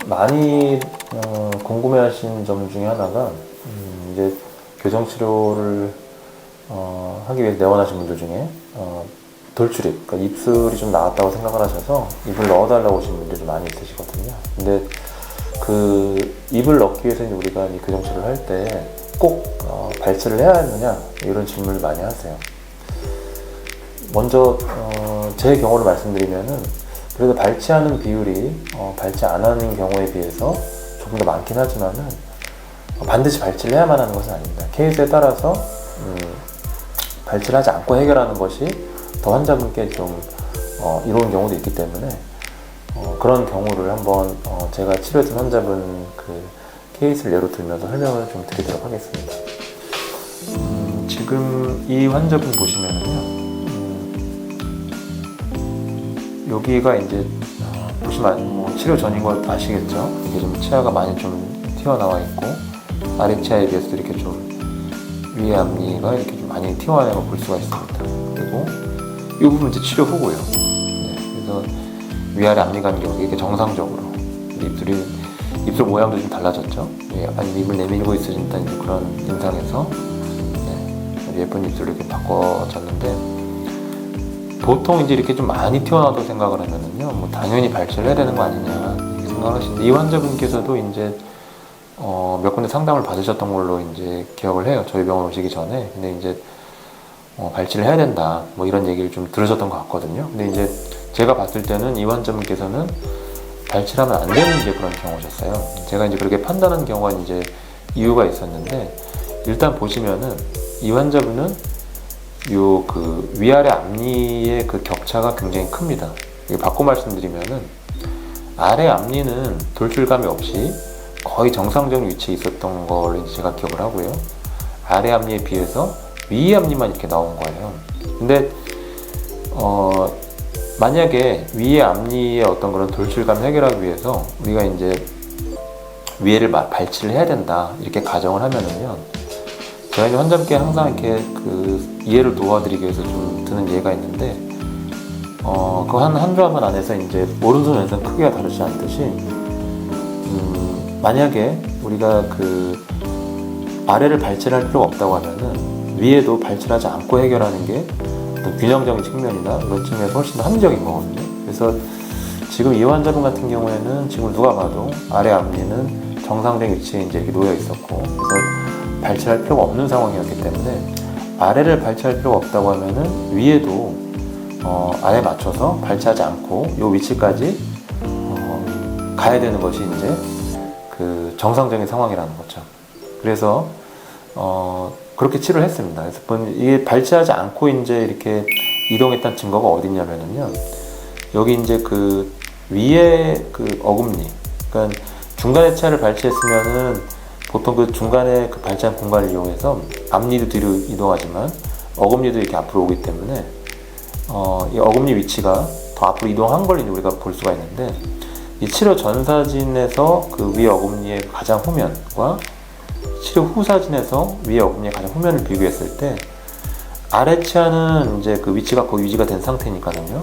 많이 궁금해하신 점 중에 하나가 이제 교정 치료를 하기 위해서 내원하신 분들 중에 돌출입, 그러니까 입술이 좀 나왔다고 생각을 하셔서 입을 넣어달라고 오신 분들이 많이 있으시거든요. 근데 그 입을 넣기 위해서 이제 우리가 이 교정 치료를 할 때 꼭 발치를 해야 하느냐 이런 질문을 많이 하세요. 먼저 제 경우를 말씀드리면은 그래도 발치하는 비율이 발치 안 하는 경우에 비해서 조금 더 많긴 하지만은 반드시 발치를 해야만 하는 것은 아닙니다. 케이스에 따라서 발치를 하지 않고 해결하는 것이 더 환자분께 좀 이로운 경우도 있기 때문에 그런 경우를 한번 제가 치료했던 환자분 그 케이스를 예로 들면서 설명을 좀 드리도록 하겠습니다. 지금 이 환자분 보시면은요, 여기가 이제 보시면 치료 전인 거 아시겠죠? 이게 좀 치아가 많이 좀 튀어나와 있고 아래 치아에 비해서 이렇게 좀 위에 앞니가 이렇게 좀 많이 튀어나와 있는 걸 볼 수가 있습니다. 그리고 이 부분 이제 치료 후고요. 네, 그래서 위아래 앞니 간격이 이렇게 정상적으로 입술 모양도 좀 달라졌죠. 약간 입을 내밀고 있으신다는 그런 인상에서 예쁜 입술로 이렇게 바꿔졌는데, 보통 이제 이렇게 좀 많이 튀어나와도 생각을 하면은요, 뭐 당연히 발치를 해야 되는 거 아니냐 이렇게 생각을 하시는데, 이 환자분께서도 이제 몇 군데 상담을 받으셨던 걸로 이제 기억을 해요. 저희 병원 오시기 전에. 근데 이제 발치를 해야 된다 뭐 이런 얘기를 좀 들으셨던 것 같거든요. 근데 이제 제가 봤을 때는 이 환자분께서는 발치를 하면 안 되는 이제 그런 경우셨어요. 제가 이제 그렇게 판단한 경우가 이제 이유가 있었는데, 일단 보시면은 이 환자분은 요 그 위아래 앞니의 그 격차가 굉장히 큽니다. 이거 바꿔 말씀드리면은 아래 앞니는 돌출감이 없이 거의 정상적인 위치에 있었던 걸 제가 기억을 하고요. 아래 앞니에 비해서 위 앞니만 이렇게 나온 거예요. 근데 만약에 위에 앞니의 어떤 그런 돌출감을 해결하기 위해서 우리가 이제 위에를 발치를 해야 된다 이렇게 가정을 하면은요, 제가 이제 환자분께 항상 이렇게 그 이해를 도와드리기 위해서 좀 드는 예가 있는데, 그 한 조합원 안에서 이제 오른손 왼손 크기가 다르지 않듯이, 만약에 우리가 그 아래를 발치를 할 필요가 없다고 하면은 위에도 발치를 하지 않고 해결하는 게 어떤 균형적인 측면이나 그런 측면에서 훨씬 더 합리적인 거거든요. 그래서 지금 이 환자분 같은 경우에는 지금 누가 봐도 아래 앞니는 정상적인 위치에 이제 이렇게 놓여 있었고, 그래서 발치할 필요가 없는 상황이었기 때문에 아래를 발치할 필요가 없다고 하면은 위에도 아래에 맞춰서 발치하지 않고 이 위치까지 가야 되는 것이 이제 그 정상적인 상황이라는 거죠. 그래서 그렇게 치료를 했습니다. 그래서 이게 발치하지 않고 이제 이렇게 이동했던 증거가 어딨냐면은요, 여기 이제 그 위에 그 어금니, 그러니까 중간에 치아를 발치했으면은 보통 그 중간에 그 발치한 공간을 이용해서 앞니도 뒤로 이동하지만 어금니도 이렇게 앞으로 오기 때문에 이 어금니 위치가 더 앞으로 이동한 걸 이제 우리가 볼 수가 있는데, 이 치료 전 사진에서 그 위에 어금니의 가장 후면과 치료 후 사진에서 위에 어금니의 가장 후면을 비교했을 때 아래 치아는 이제 그 위치가 거의 유지가 된 상태니까요.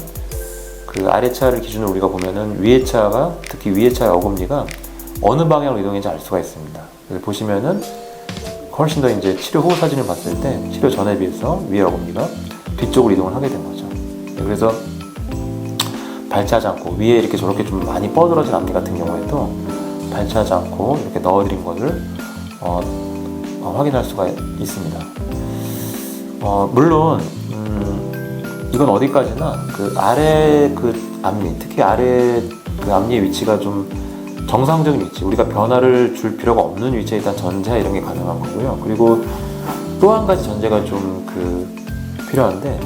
그 아래 치아를 기준으로 우리가 보면은 위에 치아가, 특히 위에 치아의 어금니가 어느 방향으로 이동했는지 알 수가 있습니다. 보시면은 훨씬 더 이제 치료 후 사진을 봤을 때 치료 전에 비해서 위에 어금니가 뒤쪽으로 이동을 하게 된 거죠. 그래서 발치하지 않고 위에 이렇게 저렇게 좀 많이 뻗어진 앞니 같은 경우에도 발치하지 않고 이렇게 넣어드린 것을 확인할 수가 있습니다. 물론 이건 어디까지나 그 아래 그 앞니, 특히 아래 그 앞니의 위치가 좀 정상적인 위치, 우리가 변화를 줄 필요가 없는 위치에 일단 전제하 이런 게 가능한 거고요. 그리고 또 한 가지 전제가 좀 필요한데,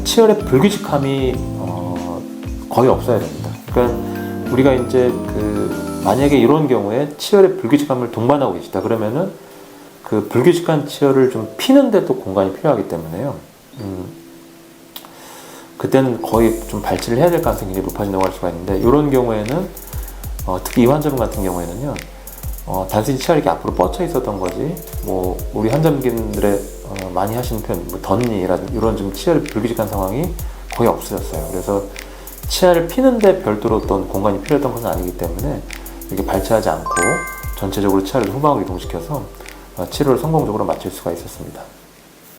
치열의 불규칙함이 거의 없어야 됩니다. 그러니까 우리가 이제 만약에 이런 경우에 치열의 불규칙함을 동반하고 계시다 그러면은 그 불규칙한 치열을 좀 피는데 또 공간이 필요하기 때문에요. 그때는 거의 좀 발치를 해야 될 가능성이 굉장히 높아진다고 할 수가 있는데, 이런 경우에는 특히 이 환자분 같은 경우에는요, 단순히 치아가 이렇게 앞으로 뻗쳐 있었던 거지, 뭐 우리 환자분들의 많이 하시는 표현, 뭐 덧니라든지 이런 좀 치열이 불규칙한 상황이 거의 없으셨어요. 그래서 치아를 피는데 별도로 어떤 공간이 필요했던 것은 아니기 때문에 이렇게 발치하지 않고 전체적으로 치아를 후방으로 이동시켜서 치료를 성공적으로 마칠 수가 있었습니다.